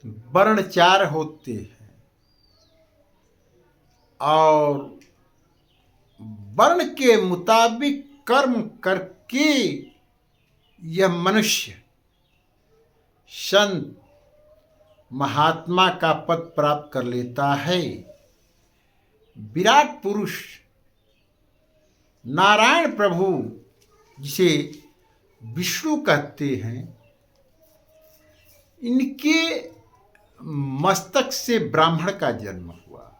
वर्ण चार होते हैं और वर्ण के मुताबिक कर्म करके यह मनुष्य संत महात्मा का पद प्राप्त कर लेता है। विराट पुरुष नारायण प्रभु, जिसे विष्णु कहते हैं, इनके मस्तक से ब्राह्मण का जन्म हुआ,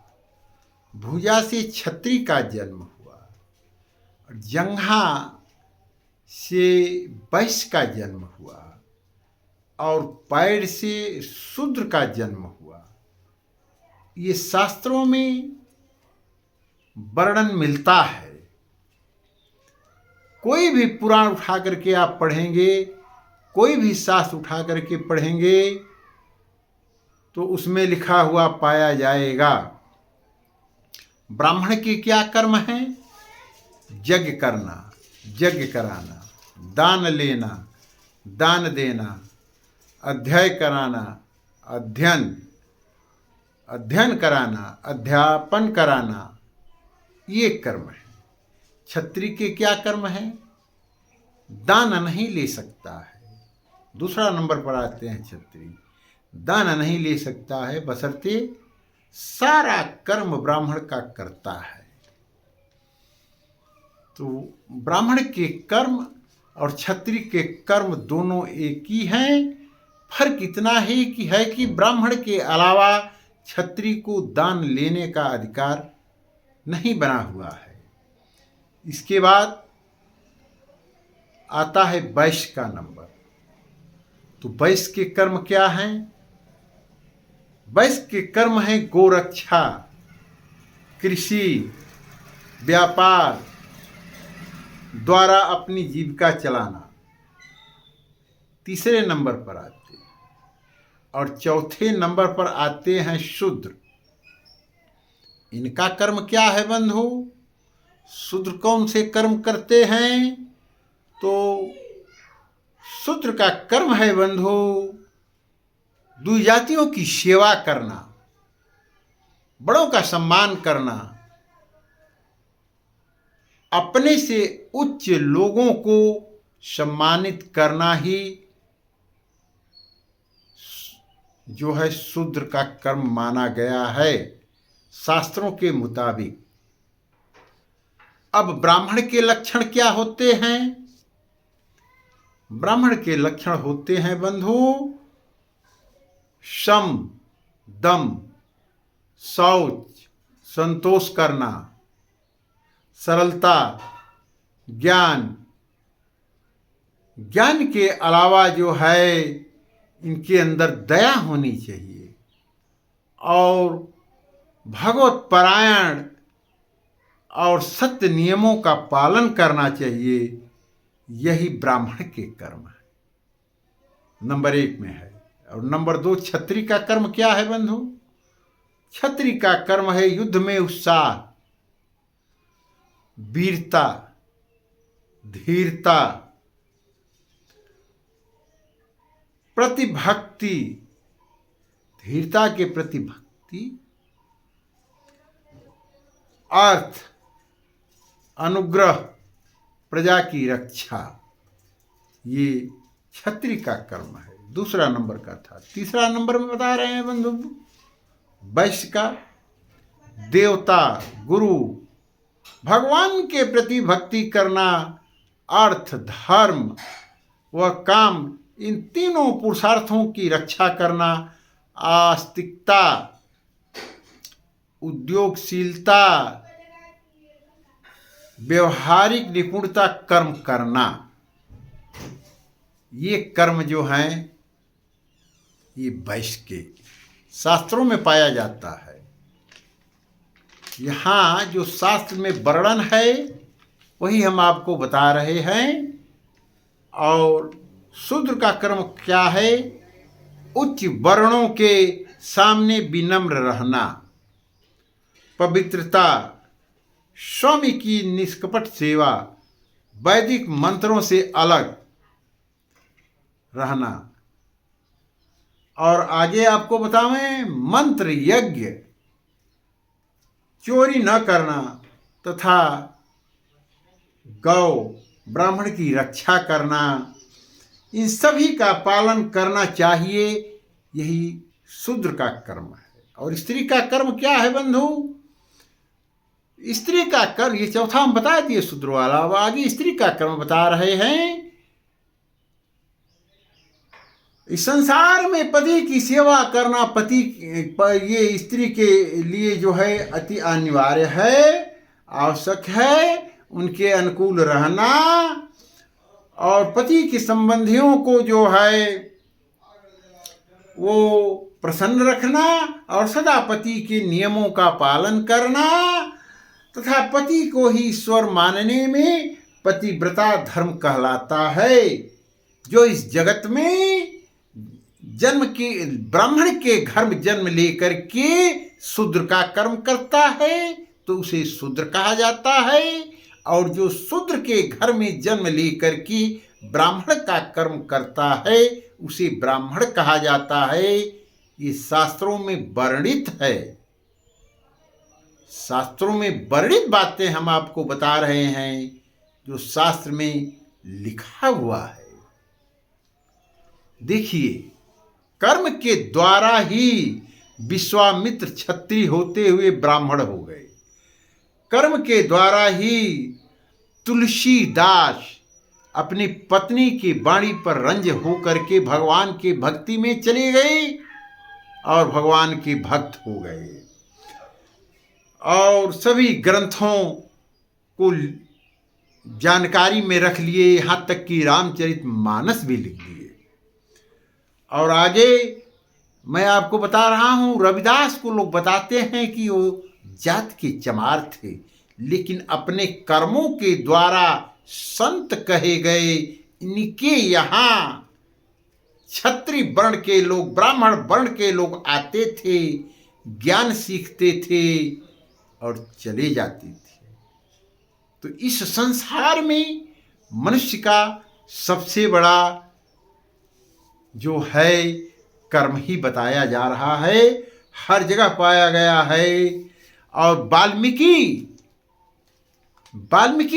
भुजा से क्षत्रिय का जन्म हुआ और जंघा से वैश्य का जन्म हुआ और पैर से शूद्र का जन्म हुआ। ये शास्त्रों में वर्णन मिलता है। कोई भी पुराण उठा करके आप पढ़ेंगे, कोई भी शास्त्र उठा करके पढ़ेंगे तो उसमें लिखा हुआ पाया जाएगा। ब्राह्मण के क्या कर्म हैं? यज्ञ करना, यज्ञ कराना, दान लेना, दान देना, अध्ययन कराना, अध्ययन कराना, अध्यापन कराना, ये कर्म है। क्षत्रिय के क्या कर्म है? दान नहीं ले सकता है। दूसरा नंबर पर आते हैं क्षत्रिय, दान नहीं ले सकता है, बशर्ते सारा कर्म ब्राह्मण का करता है। तो ब्राह्मण के कर्म और क्षत्रिय के कर्म दोनों एक ही हैं। फर्क इतना ही कि ब्राह्मण के अलावा क्षत्रिय को दान लेने का अधिकार नहीं बना हुआ है। इसके बाद आता है वैश्य का नंबर। तो वैश्य के कर्म क्या हैं? वैश्य के कर्म हैं गोरक्षा, कृषि, व्यापार द्वारा अपनी जीविका चलाना। तीसरे नंबर पर आते हैं और चौथे नंबर पर आते हैं शूद्र। इनका कर्म क्या है बंधु? शूद्र कौन से कर्म करते हैं? तो शूद्र का कर्म है बंधु द्विजातियों की सेवा करना, बड़ों का सम्मान करना, अपने से उच्च लोगों को सम्मानित करना ही जो है शूद्र का कर्म माना गया है शास्त्रों के मुताबिक। अब ब्राह्मण के लक्षण क्या होते हैं? ब्राह्मण के लक्षण होते हैं बंधु शम, दम, शौच, संतोष करना, सरलता, ज्ञान। ज्ञान के अलावा जो है इनके अंदर दया होनी चाहिए और भगवत परायण और सत्य नियमों का पालन करना चाहिए। यही ब्राह्मण के कर्म है, नंबर 1 में है। और नंबर 2 क्षत्रिय का कर्म क्या है बंधु? क्षत्रिय का कर्म है युद्ध में उत्साह, वीरता, धीरता, प्रतिभक्ति, धीरता के प्रति भक्ति, अर्थ, अनुग्रह, प्रजा की रक्षा, ये क्षत्रिय का कर्म है। दूसरा नंबर का था। तीसरा नंबर में बता रहे हैं बंधु वैश्य का देवता, गुरु, भगवान के प्रति भक्ति करना, अर्थ, धर्म व काम, इन तीनों पुरुषार्थों की रक्षा करना, आस्तिकता, उद्योगशीलता, व्यवहारिक निपुणता कर्म करना। ये कर्म जो हैं ये वैश्य के शास्त्रों में पाया जाता है। यहाँ जो शास्त्र में वर्णन है वही हम आपको बता रहे हैं। और शूद्र का कर्म क्या है? उच्च वर्णों के सामने विनम्र रहना, पवित्रता, स्वामी की निष्कपट सेवा, वैदिक मंत्रों से अलग रहना, और आगे आपको बतावें मंत्र यज्ञ, चोरी न करना तथा गौ ब्राह्मण की रक्षा करना, इन सभी का पालन करना चाहिए। यही शूद्र का कर्म है। और स्त्री का कर्म क्या है बंधु? स्त्री का कर्म, ये चौथा हम बता दिए शूद्र वाला, अब आगे स्त्री का कर्म बता रहे हैं। इस संसार में पति की सेवा करना पति ये स्त्री के लिए जो है अति अनिवार्य है, आवश्यक है। उनके अनुकूल रहना और पति के संबंधियों को जो है वो प्रसन्न रखना और सदा पति के नियमों का पालन करना तथा पति को ही ईश्वर मानने में पतिव्रता धर्म कहलाता है। जो इस जगत में जन्म के ब्राह्मण के घर में जन्म लेकर के शूद्र का कर्म करता है तो उसे शूद्र कहा जाता है, और जो शूद्र के घर में जन्म लेकर के ब्राह्मण का कर्म करता है उसे ब्राह्मण कहा जाता है। ये शास्त्रों में वर्णित है। शास्त्रों में वर्णित बातें हम आपको बता रहे हैं, जो शास्त्र में लिखा हुआ है। देखिए, कर्म के द्वारा ही विश्वामित्र क्षत्रिय होते हुए ब्राह्मण हो गए। कर्म के द्वारा ही तुलसीदास अपनी पत्नी की वाणी पर रंज होकर के भगवान के भक्ति में चले गए और भगवान के भक्त हो गए, और सभी ग्रंथों को जानकारी में रख लिए, यहाँ तक कि रामचरितमानस भी लिख दिए। और आगे मैं आपको बता रहा हूँ, रविदास को लोग बताते हैं कि वो जात के चमार थे, लेकिन अपने कर्मों के द्वारा संत कहे गए। इनके यहाँ क्षत्रिय वर्ण के लोग, ब्राह्मण वर्ण के लोग आते थे, ज्ञान सीखते थे और चले जाते थे। तो इस संसार में मनुष्य का सबसे बड़ा जो है कर्म ही बताया जा रहा है, हर जगह पाया गया है। और वाल्मीकि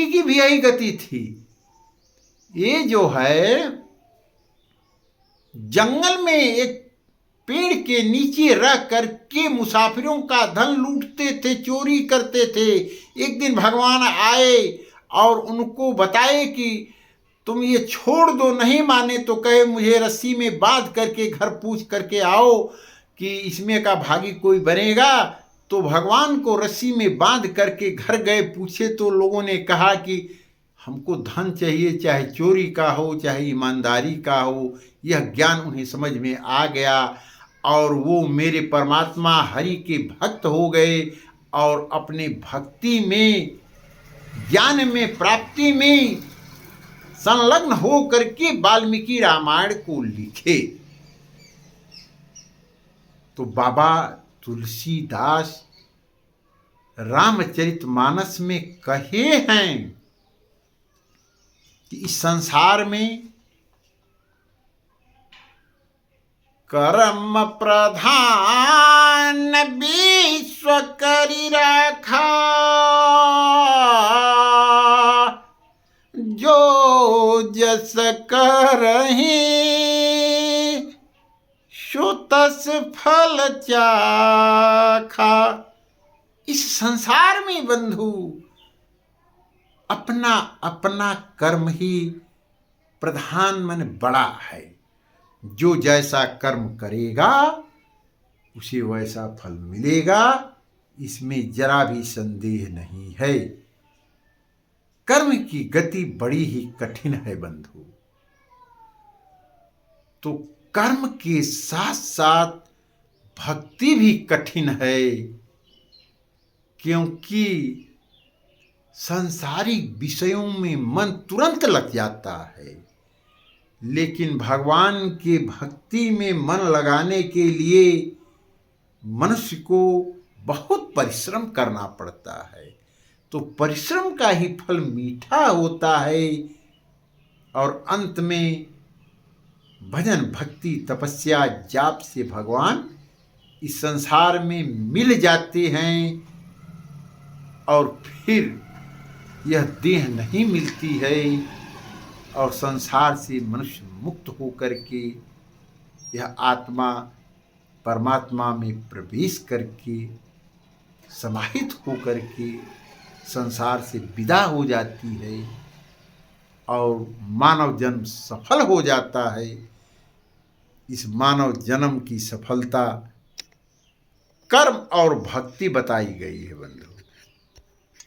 की भी यही गति थी। ये जो है जंगल में एक पेड़ के नीचे रह करके मुसाफिरों का धन लूटते थे, चोरी करते थे। एक दिन भगवान आए और उनको बताए कि तुम ये छोड़ दो, नहीं माने तो कहे मुझे रस्सी में बांध करके घर पूछ करके आओ कि इसमें का भागी कोई बनेगा। तो भगवान को रस्सी में बांध करके घर गए, पूछे तो लोगों ने कहा कि हमको धन चाहिए, चाहे चोरी का हो चाहे ईमानदारी का हो। यह ज्ञान उन्हें समझ में आ गया और वो मेरे परमात्मा हरि के भक्त हो गए और अपने भक्ति में, ज्ञान में, प्राप्ति में संलग्न हो करके वाल्मीकि रामायण को लिखे। तो बाबा तुलसीदास रामचरितमानस में कहे हैं कि इस संसार में कर्म प्रधान विश्व करि रखा, जो जस करहि सो तस फल चाखा। इस संसार में बंधु अपना अपना कर्म ही प्रधान मन बड़ा है। जो जैसा कर्म करेगा उसे वैसा फल मिलेगा, इसमें जरा भी संदेह नहीं है। कर्म की गति बड़ी ही कठिन है बंधु। तो कर्म के साथ साथ भक्ति भी कठिन है, क्योंकि सांसारिक विषयों में मन तुरंत लग जाता है, लेकिन भगवान के भक्ति में मन लगाने के लिए मनुष्य को बहुत परिश्रम करना पड़ता है। तो परिश्रम का ही फल मीठा होता है और अंत में भजन भक्ति तपस्या जाप से भगवान इस संसार में मिल जाते हैं और फिर यह देह नहीं मिलती है और संसार से मनुष्य मुक्त होकर के यह आत्मा परमात्मा में प्रवेश करके समाहित होकर के संसार से विदा हो जाती है और मानव जन्म सफल हो जाता है। इस मानव जन्म की सफलता कर्म और भक्ति बताई गई है बंधु।